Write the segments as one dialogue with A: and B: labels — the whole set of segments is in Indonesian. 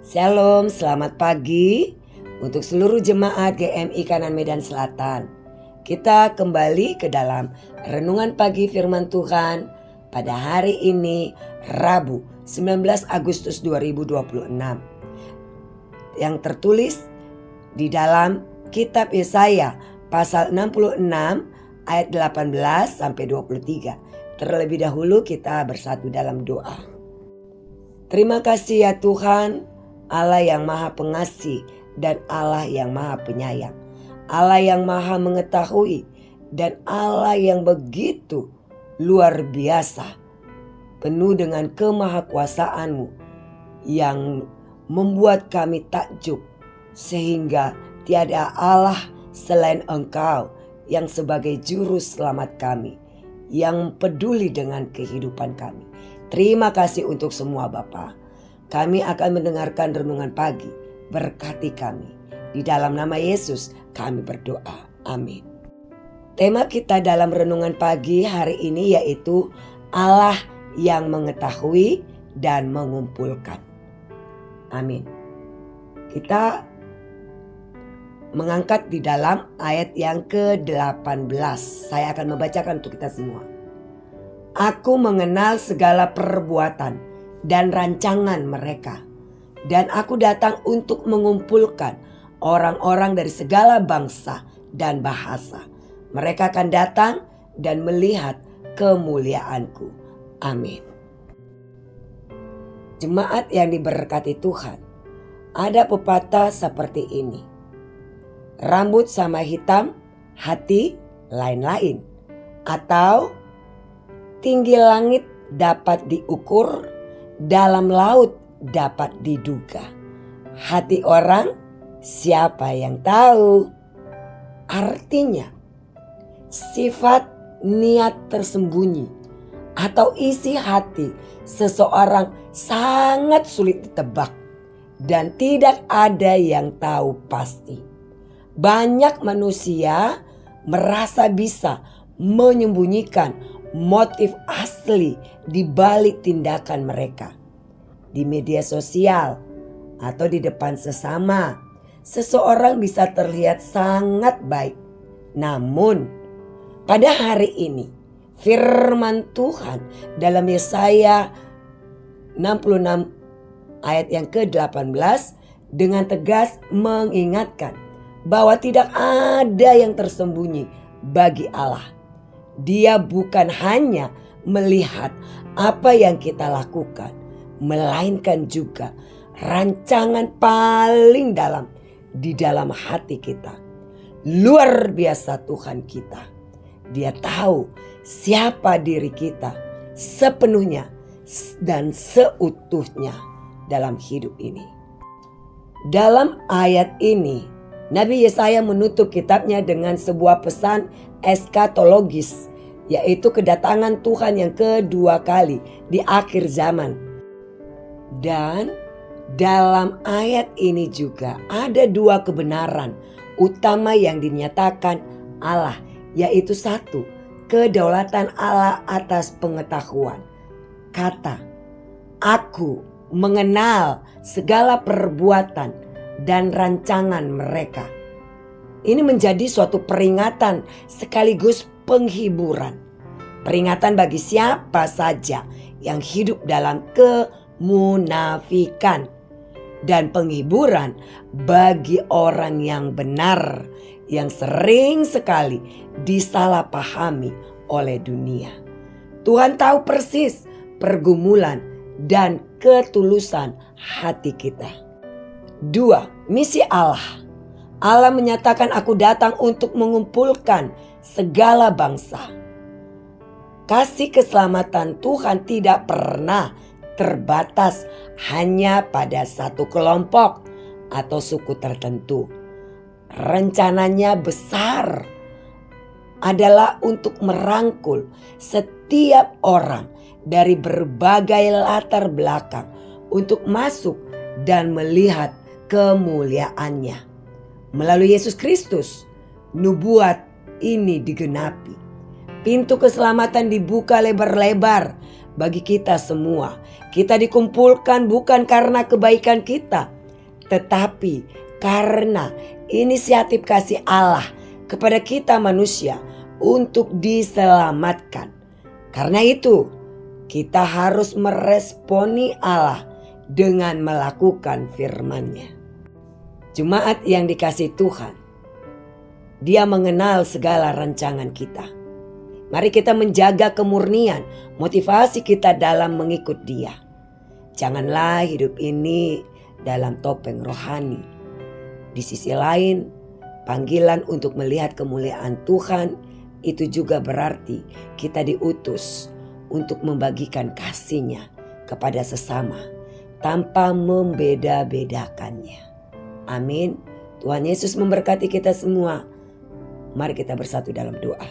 A: Shalom, selamat pagi untuk seluruh jemaat GMI Kanan Medan Selatan. Kita kembali ke dalam renungan pagi firman Tuhan pada hari ini, Rabu 19 Agustus 2026. Yang tertulis di dalam kitab Yesaya pasal 66 ayat 18 sampai 23. Terlebih dahulu kita bersatu dalam doa. Terima kasih ya Tuhan, Allah yang maha pengasih dan Allah yang maha penyayang, Allah yang maha mengetahui dan Allah yang begitu luar biasa, penuh dengan kemahakuasaan-Mu yang membuat kami takjub, sehingga tiada Allah selain Engkau yang sebagai juru selamat kami, yang peduli dengan kehidupan kami. Terima kasih untuk semua Bapa. Kami akan mendengarkan renungan pagi. Berkati kami. Di dalam nama Yesus kami berdoa. Amin. Tema kita dalam renungan pagi hari ini yaitu Allah yang mengetahui dan mengumpulkan. Amin. Kita mengangkat di dalam ayat yang ke-18. Saya akan membacakan untuk kita semua. Aku mengenal segala perbuatan dan rancangan mereka, dan aku datang untuk mengumpulkan orang-orang dari segala bangsa dan bahasa. Mereka akan datang dan melihat kemuliaanku. Amin. Jemaat yang diberkati Tuhan, ada pepatah seperti ini. Rambut sama hitam, hati lain-lain. Atau tinggi langit dapat diukur, dalam laut dapat diduga. Hati orang siapa yang tahu? Artinya, sifat niat tersembunyi atau isi hati seseorang sangat sulit ditebak dan tidak ada yang tahu pasti. Banyak manusia merasa bisa menyembunyikan motif asli di balik tindakan mereka. Di media sosial atau di depan sesama, seseorang bisa terlihat sangat baik. Namun, pada hari ini, firman Tuhan dalam Yesaya 66 ayat yang ke-18 dengan tegas mengingatkan bahwa tidak ada yang tersembunyi bagi Allah. Dia bukan hanya melihat apa yang kita lakukan, melainkan juga rancangan paling dalam di dalam hati kita. Luar biasa Tuhan kita. Dia tahu siapa diri kita sepenuhnya dan seutuhnya dalam hidup ini. Dalam ayat ini, Nabi Yesaya menutup kitabnya dengan sebuah pesan eskatologis, yaitu kedatangan Tuhan yang kedua kali di akhir zaman. Dan dalam ayat ini juga ada dua kebenaran utama yang dinyatakan Allah, yaitu satu, kedaulatan Allah atas pengetahuan. Kata, aku mengenal segala perbuatan dan rancangan mereka. Ini menjadi suatu peringatan sekaligus penghiburan. Peringatan bagi siapa saja yang hidup dalam kemunafikan. Dan penghiburan bagi orang yang benar, yang sering sekali disalahpahami oleh dunia. Tuhan tahu persis pergumulan dan ketulusan hati kita. 2. Misi Allah. Allah menyatakan aku datang untuk mengumpulkan segala bangsa. Kasih keselamatan Tuhan tidak pernah terbatas hanya pada satu kelompok atau suku tertentu. Rencananya besar adalah untuk merangkul setiap orang dari berbagai latar belakang untuk masuk dan melihat kemuliaannya. Melalui Yesus Kristus, nubuat ini digenapi. Pintu keselamatan dibuka lebar-lebar bagi kita semua. Kita dikumpulkan bukan karena kebaikan kita, tetapi karena inisiatif kasih Allah kepada kita manusia untuk diselamatkan. Karena itu, kita harus meresponi Allah dengan melakukan firman-Nya. Jemaat yang dikasihi Tuhan, Dia mengenal segala rancangan kita. Mari kita menjaga kemurnian motivasi kita dalam mengikut Dia. Janganlah hidup ini dalam topeng rohani. Di sisi lain, panggilan untuk melihat kemuliaan Tuhan itu juga berarti kita diutus untuk membagikan kasih-Nya kepada sesama tanpa membeda-bedakannya. Amin. Tuhan Yesus memberkati kita semua. Mari kita bersatu dalam doa.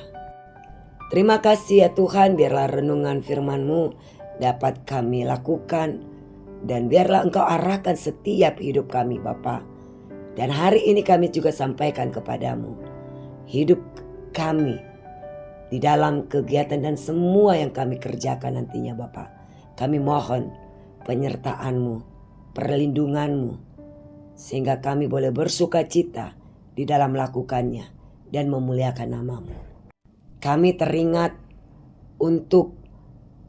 A: Terima kasih ya Tuhan, biarlah renungan firman-Mu dapat kami lakukan dan biarlah Engkau arahkan setiap hidup kami Bapa. Dan hari ini kami juga sampaikan kepadamu hidup kami di dalam kegiatan dan semua yang kami kerjakan nantinya Bapa. Kami mohon penyertaan-Mu, perlindungan-Mu, sehingga kami boleh bersuka cita di dalam melakukannya dan memuliakan nama-Mu. Kami teringat untuk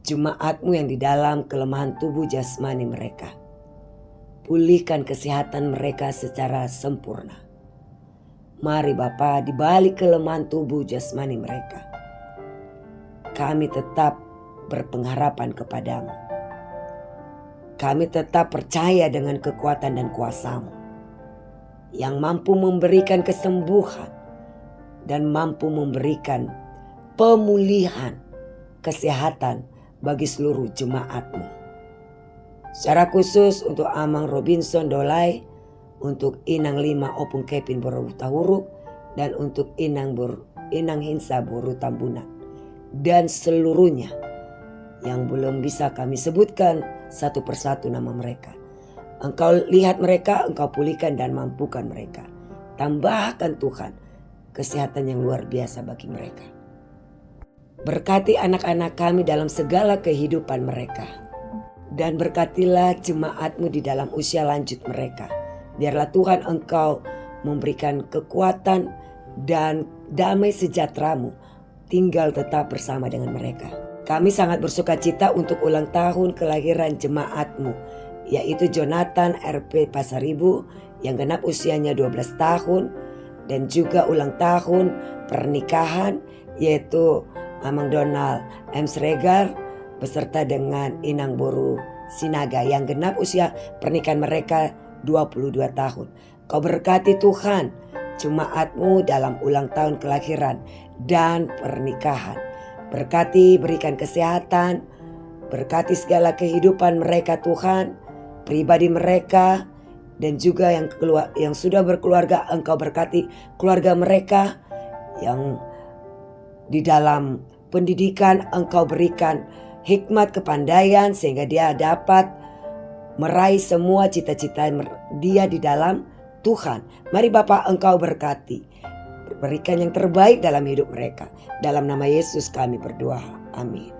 A: jemaat-Mu yang di dalam kelemahan tubuh jasmani mereka. Pulihkan kesehatan mereka secara sempurna. Mari Bapa, di balik kelemahan tubuh jasmani mereka, kami tetap berpengharapan kepadamu. Kami tetap percaya dengan kekuatan dan kuasa-Mu yang mampu memberikan kesembuhan dan mampu memberikan pemulihan kesehatan bagi seluruh jemaat-Mu. Secara khusus untuk Amang Robinson Dolai, untuk Inang Lima Opung Kepin Boru Tahuruk, dan untuk Inang Hinsa Boru Tambunan, dan seluruhnya yang belum bisa kami sebutkan satu persatu nama mereka. Engkau lihat mereka, Engkau pulihkan dan mampukan mereka. Tambahkan Tuhan kesehatan yang luar biasa bagi mereka. Berkati anak-anak kami dalam segala kehidupan mereka. Dan berkatilah jemaat-Mu di dalam usia lanjut mereka. Biarlah Tuhan Engkau memberikan kekuatan dan damai sejahtera-Mu tinggal tetap bersama dengan mereka. Kami sangat bersuka cita untuk ulang tahun kelahiran jemaat-Mu, yaitu Jonathan RP Pasaribu yang genap usianya 12 tahun, dan juga ulang tahun pernikahan yaitu Amang Donald M. Sregar beserta dengan Inang Boru Sinaga yang genap usia pernikahan mereka 22 tahun. Kau berkati Tuhan jemaat-Mu dalam ulang tahun kelahiran dan pernikahan. Berkati, berikan kesehatan, berkati segala kehidupan mereka Tuhan, pribadi mereka, dan juga yang sudah berkeluarga. Engkau berkati keluarga mereka yang di dalam pendidikan. Engkau berikan hikmat kepandaian sehingga dia dapat meraih semua cita-cita dia di dalam Tuhan. Mari Bapa, Engkau berkati, berikan yang terbaik dalam hidup mereka. Dalam nama Yesus kami berdoa, amin.